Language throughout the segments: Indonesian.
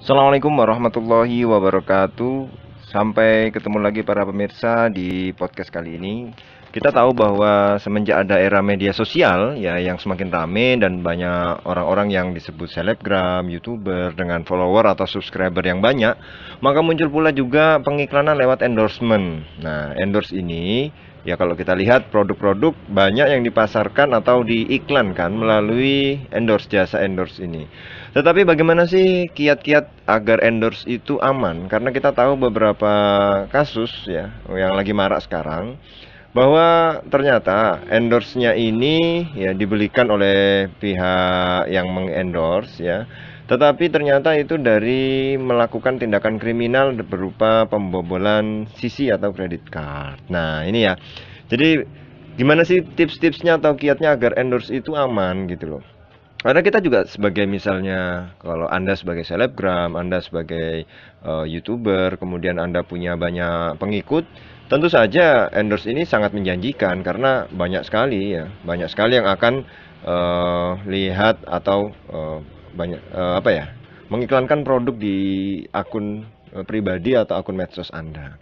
Assalamualaikum warahmatullahi wabarakatuh. Sampai ketemu lagi para pemirsa di podcast kali ini. Kita tahu bahwa semenjak ada era media sosial ya yang semakin rame dan banyak orang-orang yang disebut selebgram, YouTuber dengan follower atau subscriber yang banyak, maka muncul pula juga pengiklanan lewat endorsement. Nah, endorse ini ya kalau kita lihat produk-produk banyak yang dipasarkan atau diiklankan melalui jasa endorse ini. Tetapi bagaimana sih kiat-kiat agar endorse itu aman? Karena kita tahu beberapa kasus ya yang lagi marak sekarang bahwa ternyata endorse-nya ini ya dibelikan oleh pihak yang mengendorse ya. Tetapi ternyata itu dari melakukan tindakan kriminal berupa pembobolan CC atau credit card. Nah, ini ya. Jadi gimana sih tips-tipsnya atau kiatnya agar endorse itu aman gitu loh. Karena kita juga sebagai misalnya kalau Anda sebagai selebgram, Anda sebagai YouTuber, kemudian Anda punya banyak pengikut, tentu saja endorse ini sangat menjanjikan karena banyak sekali yang akan lihat atau apa ya, mengiklankan produk di akun pribadi atau akun medsos Anda.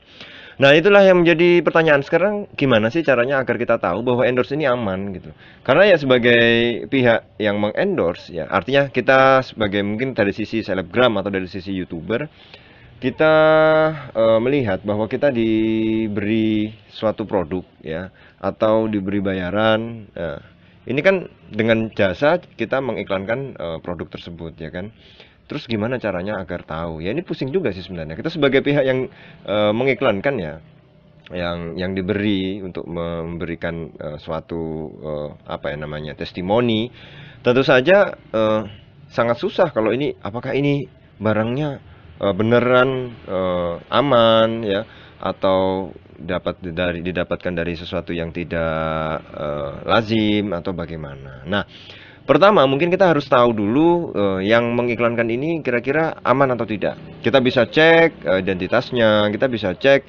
Nah, itulah yang menjadi pertanyaan sekarang, gimana sih caranya agar kita tahu bahwa endorse ini aman gitu. Karena ya sebagai pihak yang mengendorse ya, artinya kita sebagai mungkin dari sisi selebgram atau dari sisi YouTuber, kita melihat bahwa kita diberi suatu produk ya atau diberi bayaran. Ini kan dengan jasa kita mengiklankan produk tersebut ya kan. Terus gimana caranya agar tahu? Ya ini pusing juga sih sebenarnya. Kita sebagai pihak yang mengiklankan ya, yang diberi untuk memberikan suatu apa ya namanya testimoni, tentu saja sangat susah kalau ini apakah ini barangnya beneran aman ya atau didapatkan dari sesuatu yang tidak lazim atau bagaimana. Nah, pertama, mungkin kita harus tahu dulu yang mengiklankan ini kira-kira aman atau tidak. Kita bisa cek identitasnya, kita bisa cek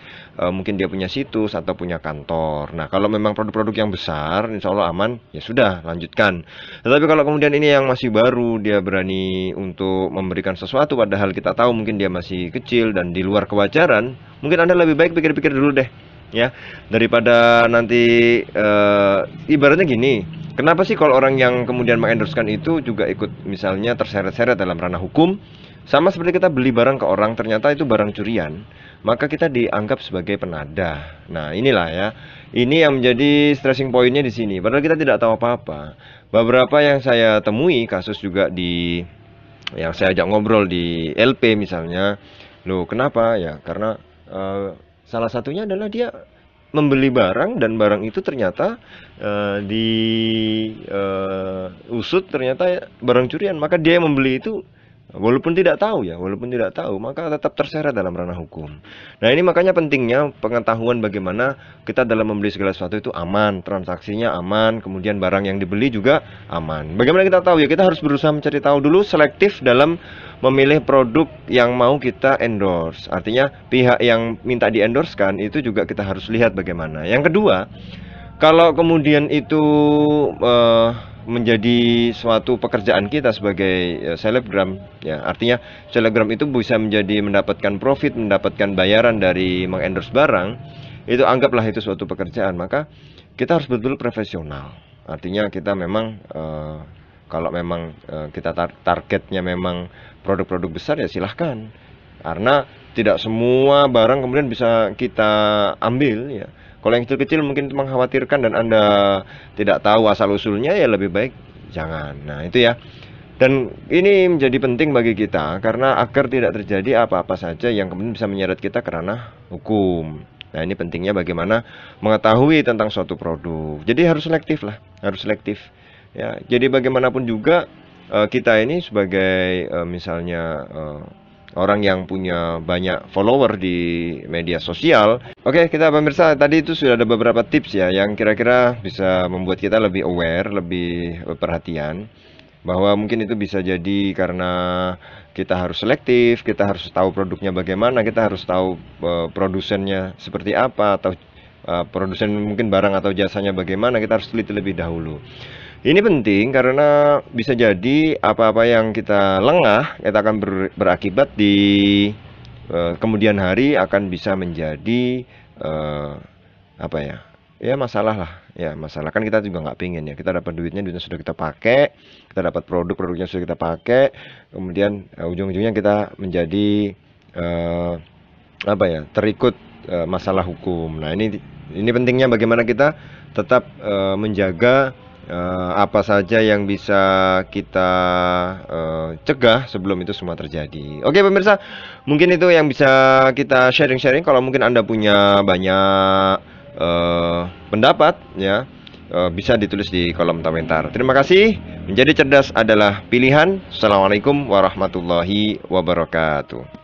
mungkin dia punya situs atau punya kantor. Nah, kalau memang produk-produk yang besar, insya Allah aman, ya sudah, lanjutkan. Tetapi kalau kemudian ini yang masih baru, dia berani untuk memberikan sesuatu, padahal kita tahu mungkin dia masih kecil dan di luar kewajaran, mungkin Anda lebih baik pikir-pikir dulu deh, ya, daripada nanti ibaratnya gini. Kenapa sih kalau orang yang kemudian mengendorsekan itu juga ikut misalnya terseret-seret dalam ranah hukum? Sama seperti kita beli barang ke orang ternyata itu barang curian, maka kita dianggap sebagai penadah. Nah, inilah ya. Ini yang menjadi stressing pointnya di sini. Padahal kita tidak tahu apa-apa. Beberapa yang saya temui kasus juga yang saya ajak ngobrol di LP misalnya. Loh, kenapa? Ya, karena salah satunya adalah dia membeli barang dan barang itu ternyata usut ternyata barang curian, maka dia yang membeli itu walaupun tidak tahu ya, walaupun tidak tahu maka tetap terseret dalam ranah hukum. Nah, ini makanya pentingnya pengetahuan bagaimana kita dalam membeli segala sesuatu itu aman, transaksinya aman, kemudian barang yang dibeli juga aman. Bagaimana kita tahu ya, kita harus berusaha mencari tahu dulu, selektif dalam memilih produk yang mau kita endorse. Artinya pihak yang minta di-endorsekan itu juga kita harus lihat bagaimana. Yang kedua, kalau kemudian itu menjadi suatu pekerjaan kita sebagai selebgram, ya artinya selebgram itu bisa menjadi mendapatkan profit, mendapatkan bayaran dari mengendorse barang, itu anggaplah itu suatu pekerjaan, maka kita harus betul-betul profesional. Artinya kita memang kalau memang kita targetnya memang produk-produk besar ya silahkan, karena tidak semua barang kemudian bisa kita ambil ya. Kalau yang kecil-kecil mungkin mengkhawatirkan dan Anda tidak tahu asal-usulnya, ya lebih baik jangan. Nah, itu ya. Dan ini menjadi penting bagi kita karena agar tidak terjadi apa-apa saja yang kemudian bisa menyeret kita ke ranah hukum. Nah, ini pentingnya bagaimana mengetahui tentang suatu produk. Jadi harus selektif lah, harus selektif. Ya, jadi bagaimanapun juga kita ini sebagai misalnya orang yang punya banyak follower di media sosial. Oke, kita pemirsa, tadi itu sudah ada beberapa tips ya yang kira-kira bisa membuat kita lebih aware, lebih perhatian. Bahwa mungkin itu bisa jadi karena kita harus selektif, kita harus tahu produknya bagaimana, kita harus tahu produsennya seperti apa, atau produsen mungkin barang atau jasanya bagaimana, kita harus teliti lebih dahulu. Ini penting karena bisa jadi apa-apa yang kita lengah, kita akan berakibat di kemudian hari akan bisa menjadi apa ya? Ya masalah lah, ya masalah kan kita juga nggak pingin ya. Kita dapat duitnya sudah kita pakai, kita dapat produknya sudah kita pakai, kemudian ujung-ujungnya kita menjadi apa ya? Terikut masalah hukum. Nah ini pentingnya bagaimana kita tetap menjaga apa saja yang bisa kita cegah sebelum itu semua terjadi. Oke pemirsa, mungkin itu yang bisa kita sharing-sharing. Kalau mungkin Anda punya banyak pendapat ya, bisa ditulis di kolom komentar. Terima kasih. Menjadi cerdas adalah pilihan. Assalamualaikum warahmatullahi wabarakatuh.